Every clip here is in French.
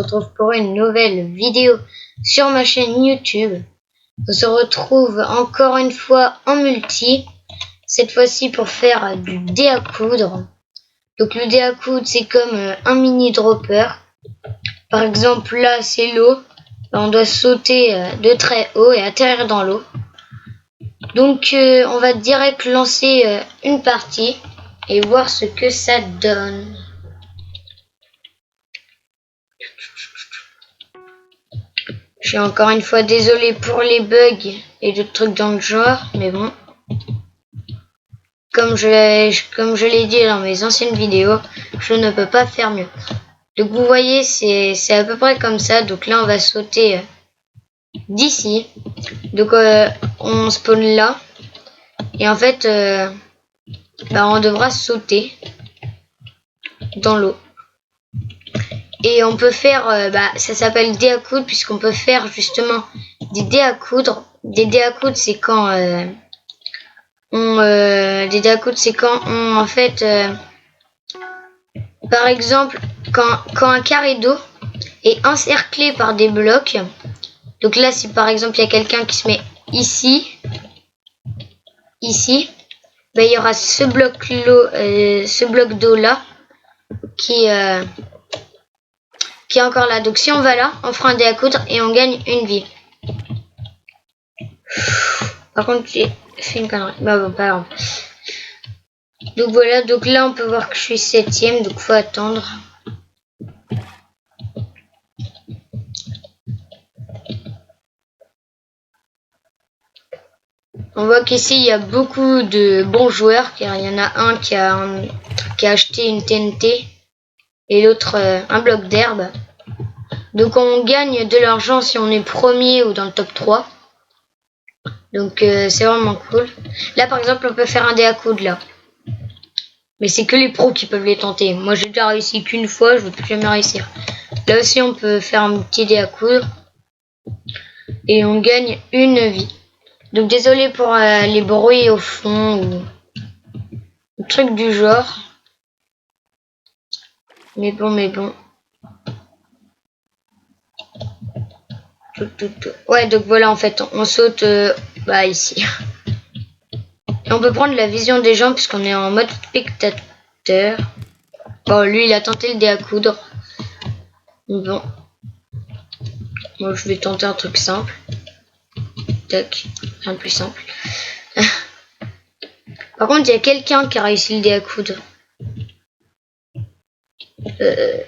retrouve pour une nouvelle vidéo sur ma chaîne YouTube. On se retrouve encore une fois en multi, cette fois-ci pour faire du dé à coudre. Donc le dé à coudre, c'est comme un mini dropper. Par exemple là c'est l'eau, on doit sauter de très haut et atterrir dans l'eau. Donc on va direct lancer une partie et voir ce que ça donne. Je suis encore une fois désolé pour les bugs et d'autres trucs dans le genre, mais bon. Comme je l'ai dit dans mes anciennes vidéos, je ne peux pas faire mieux. Donc vous voyez, c'est à peu près comme ça. Donc là, on va sauter d'ici. Donc on spawn là. Et en fait, on devra sauter dans l'eau. Et on peut faire, ça s'appelle dé à coudre puisqu'on peut faire justement des dés à coudre. Des dés à coudre, c'est quand des dés à coudre, c'est quand on, en fait, par exemple, quand un carré d'eau est encerclé par des blocs. Donc là, si par exemple il y a quelqu'un qui se met ici, il y aura ce bloc d'eau là qui est encore là. Donc si on va là, on fera un dé à coudre et on gagne une vie. Par contre, j'ai fait une connerie. Bon, pas grave. Donc voilà, donc là on peut voir que je suis 7ème, donc faut attendre. On voit qu'ici il y a beaucoup de bons joueurs, car il y en a un qui a acheté une TNT et l'autre un bloc d'herbe. Donc on gagne de l'argent si on est premier ou dans le top 3. Donc c'est vraiment cool. Là par exemple on peut faire un dé à coudre là. Mais c'est que les pros qui peuvent les tenter. Moi j'ai déjà réussi qu'une fois, je ne veux plus jamais réussir. Là aussi on peut faire un petit dé à coudre. Et on gagne une vie. Donc désolé pour les bruits au fond ou trucs du genre. Mais bon. Ouais, donc voilà, en fait, on saute ici. Et on peut prendre la vision des gens puisqu'on est en mode spectateur. Bon, lui, il a tenté le dé à coudre. Bon. Moi, je vais tenter un truc simple. Tac, rien de plus simple. Par contre, il y a quelqu'un qui a réussi le dé à coudre.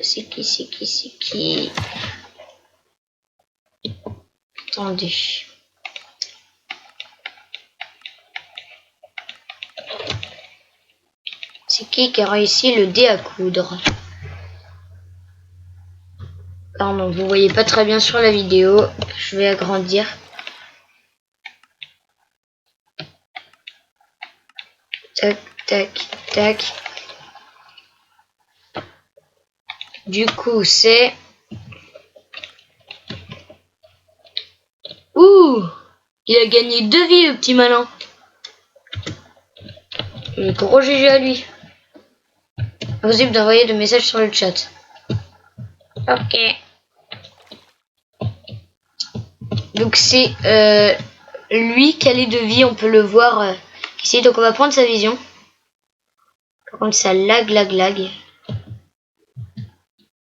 C'est qui Attendez. C'est qui a réussi le dé à coudre? Pardon, vous voyez pas très bien sur la vidéo. Je vais agrandir. Tac. Du coup, c'est... Ouh! Il a gagné 2 vies, le petit malin. Et gros GG à lui. Impossible d'envoyer de messages sur le chat. Ok. Donc c'est lui qui a les 2 vies, on peut le voir ici. Donc on va prendre sa vision. Par contre ça lag.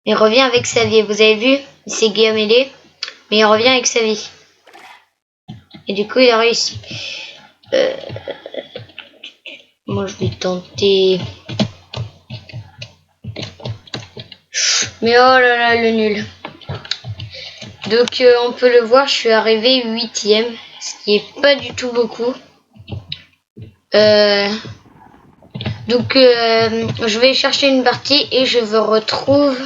Il revient avec sa vie. Vous avez vu, il s'est gamélé, mais il revient avec sa vie. Et du coup il a réussi. Moi je vais tenter. Mais oh là là, le nul. Donc on peut le voir, je suis arrivé 8ème, ce qui est pas du tout beaucoup. Donc je vais chercher une partie et je vous retrouve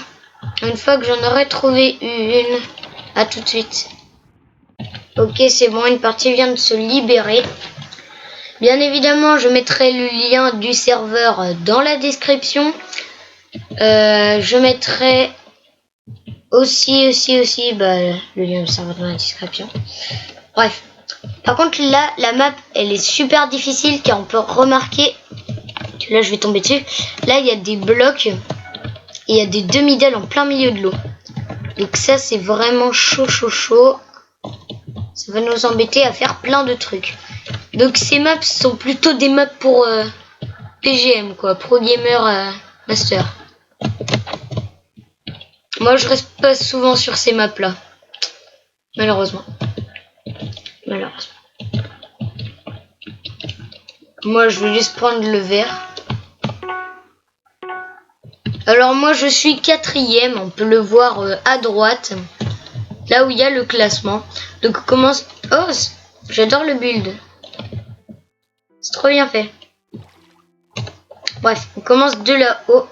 une fois que j'en aurai trouvé une. À tout de suite. Ok, c'est bon, une partie vient de se libérer. Bien évidemment, je mettrai le lien du serveur dans la description. Je mettrai aussi le lien du serveur dans la description. Bref. Par contre là, la map elle est super difficile car on peut remarquer que là je vais tomber dessus. Là il y a des blocs et il y a des demi-dalles en plein milieu de l'eau. Donc ça c'est vraiment chaud. Ça va nous embêter à faire plein de trucs. Donc ces maps sont plutôt des maps pour PGM quoi, Pro Gamer Master. Moi je reste pas souvent sur ces maps là. Malheureusement. Moi je vais juste prendre le vert. Alors moi je suis 4e, on peut le voir à droite, là où il y a le classement. Donc on commence... Oh, j'adore le build. C'est trop bien fait. Bref, on commence de là-haut.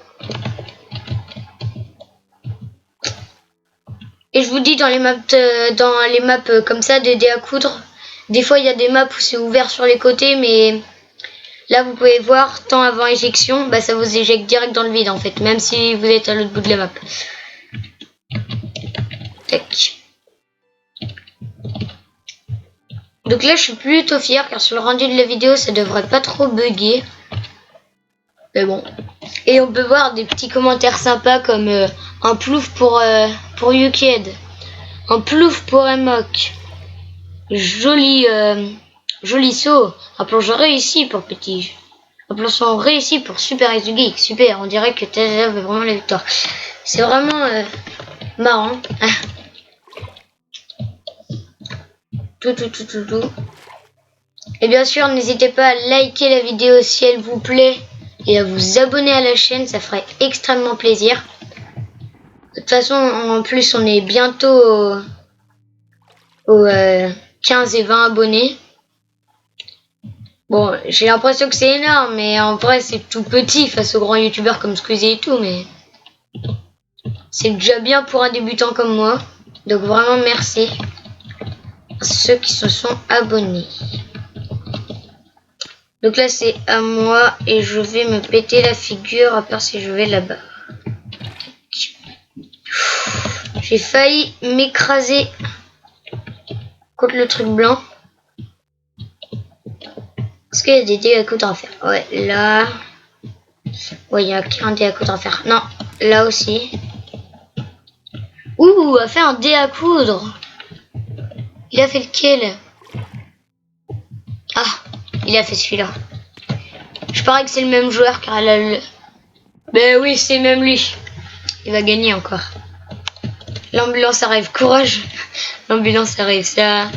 Et je vous dis dans les maps comme ça de dés à coudre, des fois il y a des maps où c'est ouvert sur les côtés, mais là vous pouvez voir, temps avant éjection, bah ça vous éjecte direct dans le vide en fait, même si vous êtes à l'autre bout de la map. Tac. Donc là je suis plutôt fier car sur le rendu de la vidéo ça devrait pas trop bugger. Mais bon. Et on peut voir des petits commentaires sympas comme un plouf pour Yuked, un plouf pour Emok, joli saut, un plongeon réussi pour Petit, un plongeon réussi pour Super X du Geek, super, on dirait que TSF veut vraiment la victoire. C'est vraiment marrant. Tout. Et bien sûr, n'hésitez pas à liker la vidéo si elle vous plaît et à vous abonner à la chaîne, ça ferait extrêmement plaisir. De toute façon, en plus, on est bientôt aux 15 et 20 abonnés. Bon, j'ai l'impression que c'est énorme, mais en vrai, c'est tout petit face aux grands youtubeurs comme Squeezie et tout, mais c'est déjà bien pour un débutant comme moi. Donc vraiment, merci à ceux qui se sont abonnés. Donc là, c'est à moi et je vais me péter la figure, à part si je vais là-bas. J'ai failli m'écraser contre le truc blanc. Est-ce qu'il y a des dés à coudre à faire? Ouais, là. Ouais, il y a un dé à coudre à faire. Non, là aussi. Ouh, a fait un dé à coudre. Il a fait lequel? Ah, il a fait celui-là. Je parie que c'est le même joueur car elle a le... Ben oui, c'est même lui. Il va gagner encore. L'ambulance arrive, courage. L'ambulance arrive, ça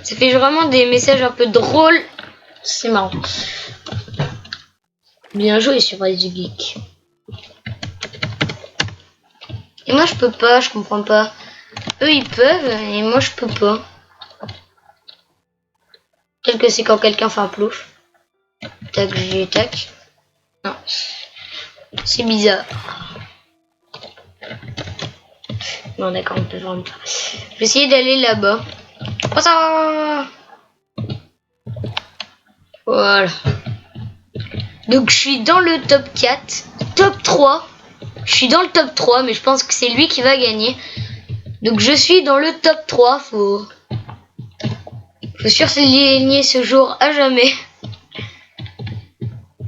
fait vraiment des messages un peu drôles. C'est marrant. Bien joué sur Rise du Geek. Et moi je peux pas, je comprends pas. Eux ils peuvent et moi je peux pas. Peut-être que c'est quand quelqu'un fait un plouf. Tac, tac. Non. C'est bizarre. Non d'accord, on peut vraiment pas. Je vais essayer d'aller là-bas. Oh ça. Voilà. Donc je suis dans le top 4. Top 3. Je suis dans le top 3, mais je pense que c'est lui qui va gagner. Donc je suis dans le top 3. Faut surligner ce jour à jamais.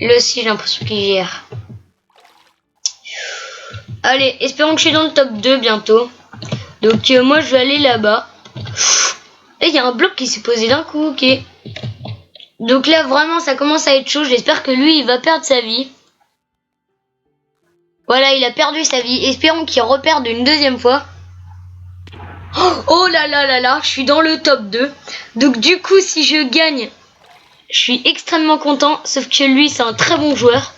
Là aussi j'ai l'impression qu'il gère. Allez, espérons que je suis dans le top 2 bientôt. Donc moi je vais aller là-bas. Et il y a un bloc qui s'est posé d'un coup, ok. Donc là vraiment ça commence à être chaud. J'espère que lui il va perdre sa vie. Voilà, il a perdu sa vie. Espérons qu'il reperde une deuxième fois. Oh là là là là, je suis dans le top 2. Donc du coup si je gagne, je suis extrêmement content. Sauf que lui c'est un très bon joueur.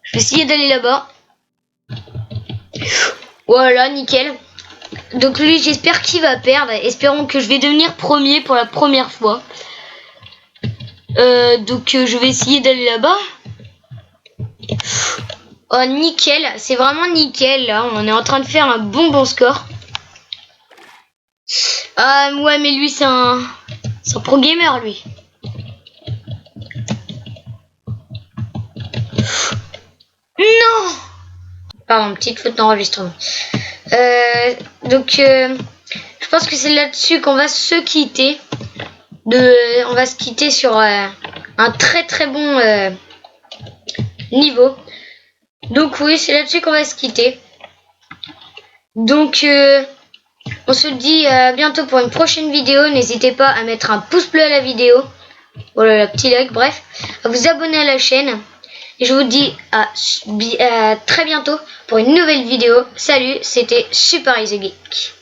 Je vais essayer d'aller là-bas. Voilà, nickel. Donc lui j'espère qu'il va perdre. Espérons que je vais devenir premier pour la première fois. Donc je vais essayer d'aller là-bas. Oh nickel, c'est vraiment nickel là. On est en train de faire un bon score. Ah ouais mais lui c'est un pro gamer lui. Non. Pardon, petite faute d'enregistrement. Donc je pense que c'est là-dessus qu'on va se quitter. On va se quitter sur un très bon niveau. Donc oui, c'est là-dessus qu'on va se quitter. Donc on se dit à bientôt pour une prochaine vidéo. N'hésitez pas à mettre un pouce bleu à la vidéo. Voilà, le petit like, bref. À vous abonner à la chaîne. Et je vous dis à très bientôt pour une nouvelle vidéo. Salut, c'était Super Easy Geek.